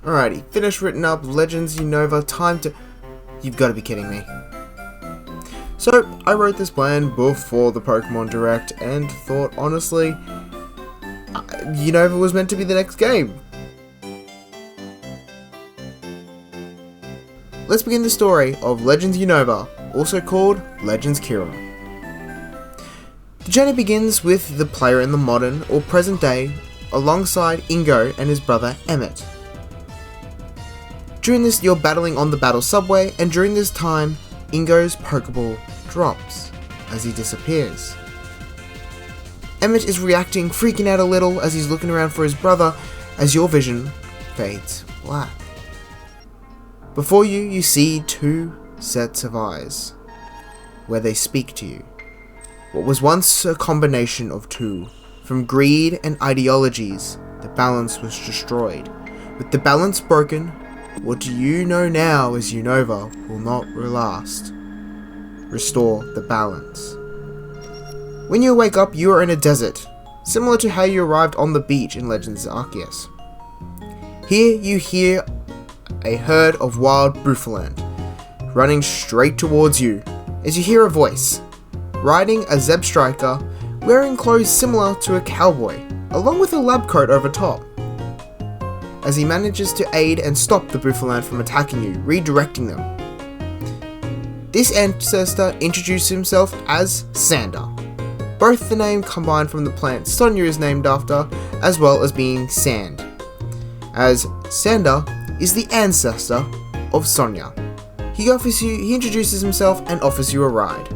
Alrighty, finished written up, Legends Unova, time to... You've got to be kidding me. So, I wrote this plan before the Pokemon Direct and thought, honestly, Unova was meant to be the next game. Let's begin the story of Legends Unova, also called Legends Kyurem. The journey begins with the player in the modern or present day alongside Ingo and his brother Emmett. During this, you're battling on the battle subway, and during this time, Ingo's Pokeball drops as he disappears. Emmett is reacting, freaking out a little as he's looking around for his brother as your vision fades black. Before you, you see two sets of eyes, where they speak to you. What was once a combination of two, from greed and ideologies, the balance was destroyed. With the balance broken, what you know now as Unova will not last. Restore the balance. When you wake up, you are in a desert, similar to how you arrived on the beach in Legends Arceus. Here you hear a herd of wild Bouffalant running straight towards you as you hear a voice, riding a Zebstrika, wearing clothes similar to a cowboy, along with a lab coat over top. As he manages to aid and stop the Bouffalant from attacking you, redirecting them. This ancestor introduced himself as Sander. Both the name combined from the plant Sonia is named after, as well as being sand, as Sander is the ancestor of Sonia. He introduces himself and offers you a ride.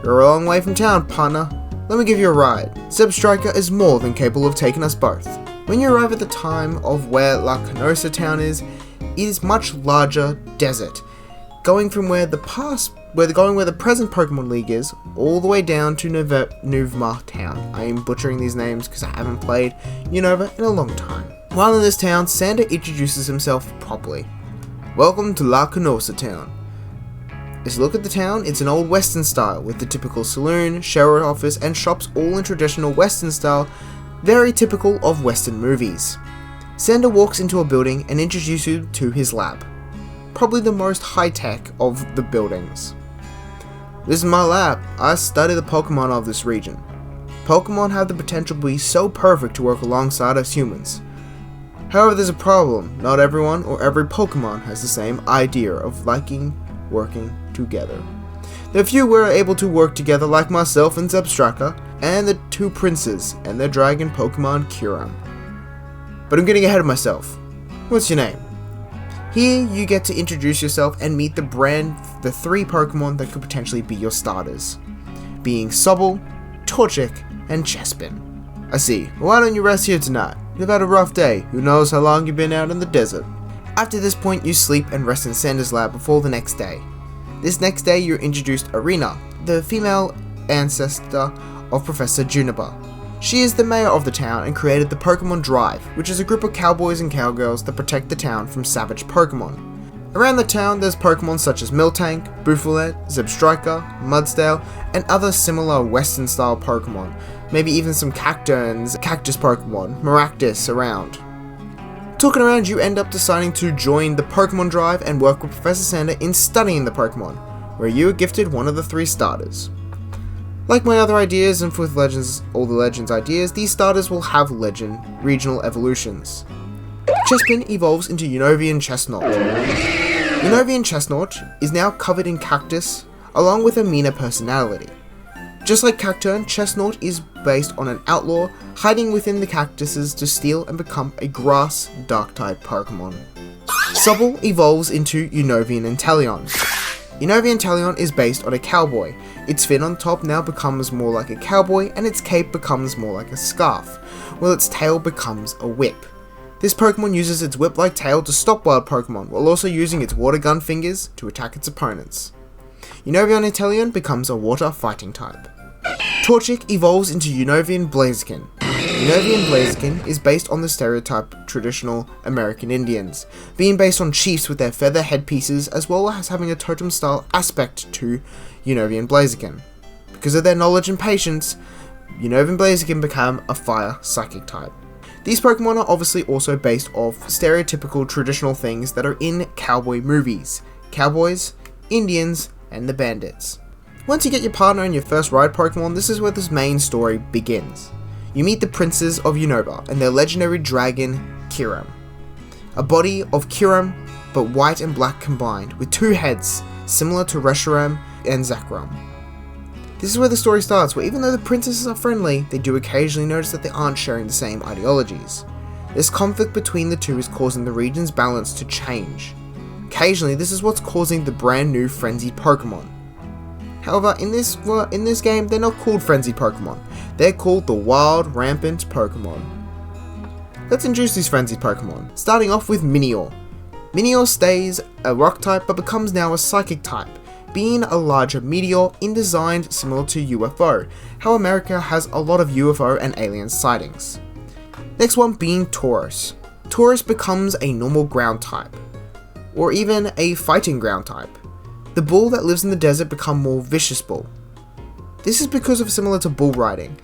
You're a long way from town, partner. Let me give you a ride. Zebstrika is more than capable of taking us both. When you arrive at the time of where La Canosa town is, it is much larger desert, going from where the present Pokemon League is, all the way down to Nuvma town. I am butchering these names because I haven't played Unova in a long time. While in this town, Sander introduces himself properly. Welcome to La Canosa town. As you look at the town, it's an old western style, with the typical saloon, sheriff office, and shops all in traditional western style, very typical of western movies. Sander walks into a building and introduces you to his lab. Probably the most high-tech of the buildings. This is my lab. I study the Pokemon of this region. Pokemon have the potential to be so perfect to work alongside us humans. However, there's a problem. Not everyone or every Pokemon has the same idea of liking working together. The few were able to work together like myself and Zebstrika, and the two princes and their dragon Pokemon Kyurem. But I'm getting ahead of myself. What's your name? Here you get to introduce yourself and meet the three Pokemon that could potentially be your starters, being Sobble, Torchic, and Chespin. I see. Why don't you rest here tonight? You've had a rough day. Who knows how long you've been out in the desert. After this point, you sleep and rest in Sander's lab before the next day. This next day, you're introduced Arena, the female ancestor of Professor Juniper. She is the mayor of the town and created the Pokemon Drive, which is a group of cowboys and cowgirls that protect the town from savage Pokemon. Around the town, there's Pokemon such as Miltank, Bouffalant, Zebstrika, Mudsdale, and other similar Western-style Pokemon. Maybe even some Cacturns, Cactus Pokemon, Maractus around. Talking around, you end up deciding to join the Pokemon Drive and work with Professor Sander in studying the Pokemon, where you are gifted one of the three starters. Like my other ideas and with all the Legends ideas, these starters will have regional evolutions. Chespin evolves into Unovian Chestnut. Unovian Chestnut is now covered in cactus, along with a meaner personality. Just like Cacturn, Chestnut is based on an outlaw hiding within the cactuses to steal and become a grass dark-type Pokemon. Sobble evolves into Unovian Inteleon. Unovian Inteleon is based on a cowboy. Its fin on top now becomes more like a cowboy and its cape becomes more like a scarf, while its tail becomes a whip. This Pokemon uses its whip-like tail to stop wild Pokemon while also using its water gun fingers to attack its opponents. Unovian Inteleon becomes a water fighting type. Torchic evolves into Unovian Blaziken. Unovian Blaziken is based on the stereotype traditional American Indians, being based on chiefs with their feather headpieces as well as having a totem style aspect to Unovian Blaziken. Because of their knowledge and patience, Unovian Blaziken become a fire psychic type. These Pokemon are obviously also based off stereotypical traditional things that are in cowboy movies. Cowboys, Indians, and the bandits. Once you get your partner and your first ride Pokemon, this is where this main story begins. You meet the princes of Unova and their legendary dragon, Kyurem. A body of Kyurem, but white and black combined, with 2 heads, similar to Reshiram and Zekrom. This is where the story starts, where even though the princesses are friendly, they do occasionally notice that they aren't sharing the same ideologies. This conflict between the two is causing the region's balance to change. Occasionally, this is what's causing the brand new frenzied Pokemon. However, in this game, they're not called frenzied Pokemon. They're called the wild, rampant Pokemon. Let's introduce these frenzied Pokemon, starting off with Minior. Minior stays a rock type but becomes now a psychic type, being a larger meteor in design similar to UFO, how America has a lot of UFO and alien sightings. Next one being Tauros. Tauros becomes a normal ground type, or even a fighting ground type. The bull that lives in the desert become more vicious bull. This is because of similar to bull riding.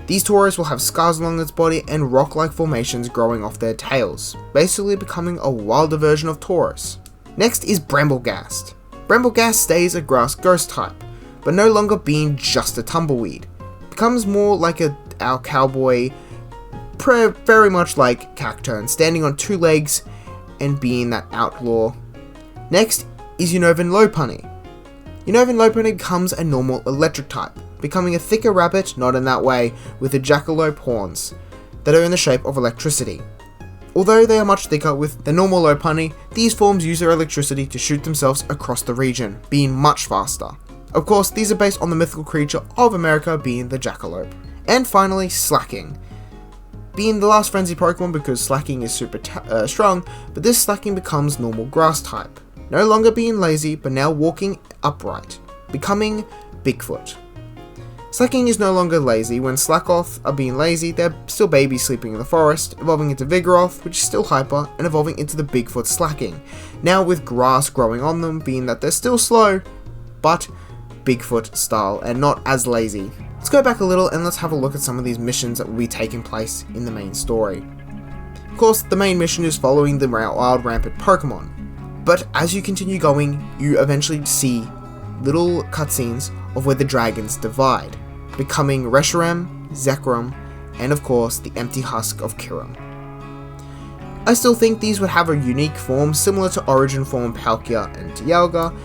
These Tauros will have scars along its body and rock-like formations growing off their tails, basically becoming a wilder version of Tauros. Next is Bramblegast. Bramblegast stays a grass ghost type, but no longer being just a tumbleweed. Becomes more like our cowboy, very much like Cacturne, standing on 2 legs and being that outlaw. Next is Unovan Lopunny. Unovan Lopunny becomes a normal electric type, becoming a thicker rabbit, not in that way, with the jackalope horns that are in the shape of electricity. Although they are much thicker with the normal Lopunny, these forms use their electricity to shoot themselves across the region, being much faster. Of course, these are based on the mythical creature of America being the jackalope. And finally, Slaking. Being the last frenzy Pokemon because Slaking is super strong, but this Slaking becomes normal grass type. No longer being lazy, but now walking upright, becoming Bigfoot. Slaking is no longer lazy. When Slakoth are being lazy, they're still babies sleeping in the forest, evolving into Vigoroth, which is still hyper, and evolving into the Bigfoot Slaking. Now with grass growing on them, being that they're still slow, but Bigfoot style, and not as lazy. Let's go back a little and let's have a look at some of these missions that will be taking place in the main story. Of course, the main mission is following the wild rampant Pokemon, but as you continue going, you eventually see little cutscenes of where the dragons divide, becoming Reshiram, Zekrom, and of course the empty husk of Kyurem. I still think these would have a unique form similar to Origin form Palkia and Dialga,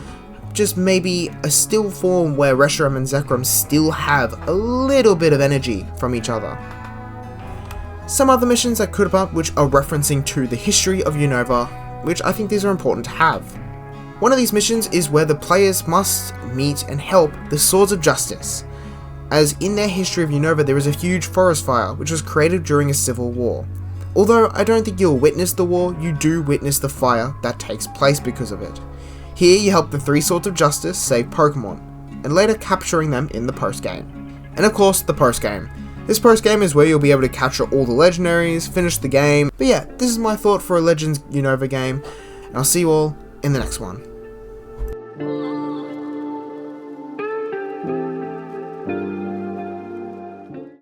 just maybe a still form where Reshiram and Zekrom still have a little bit of energy from each other. Some other missions that could have which are referencing to the history of Unova, which I think these are important to have. One of these missions is where the players must meet and help the Swords of Justice, as in their history of Unova there is a huge forest fire which was created during a civil war. Although I don't think you'll witness the war, you do witness the fire that takes place because of it. Here you help the 3 Swords of Justice save Pokemon, and later capturing them in the post-game. And of course, the post-game. This post-game is where you'll be able to capture all the legendaries, finish the game. But yeah, this is my thought for a Legends Unova game, and I'll see you all in the next one.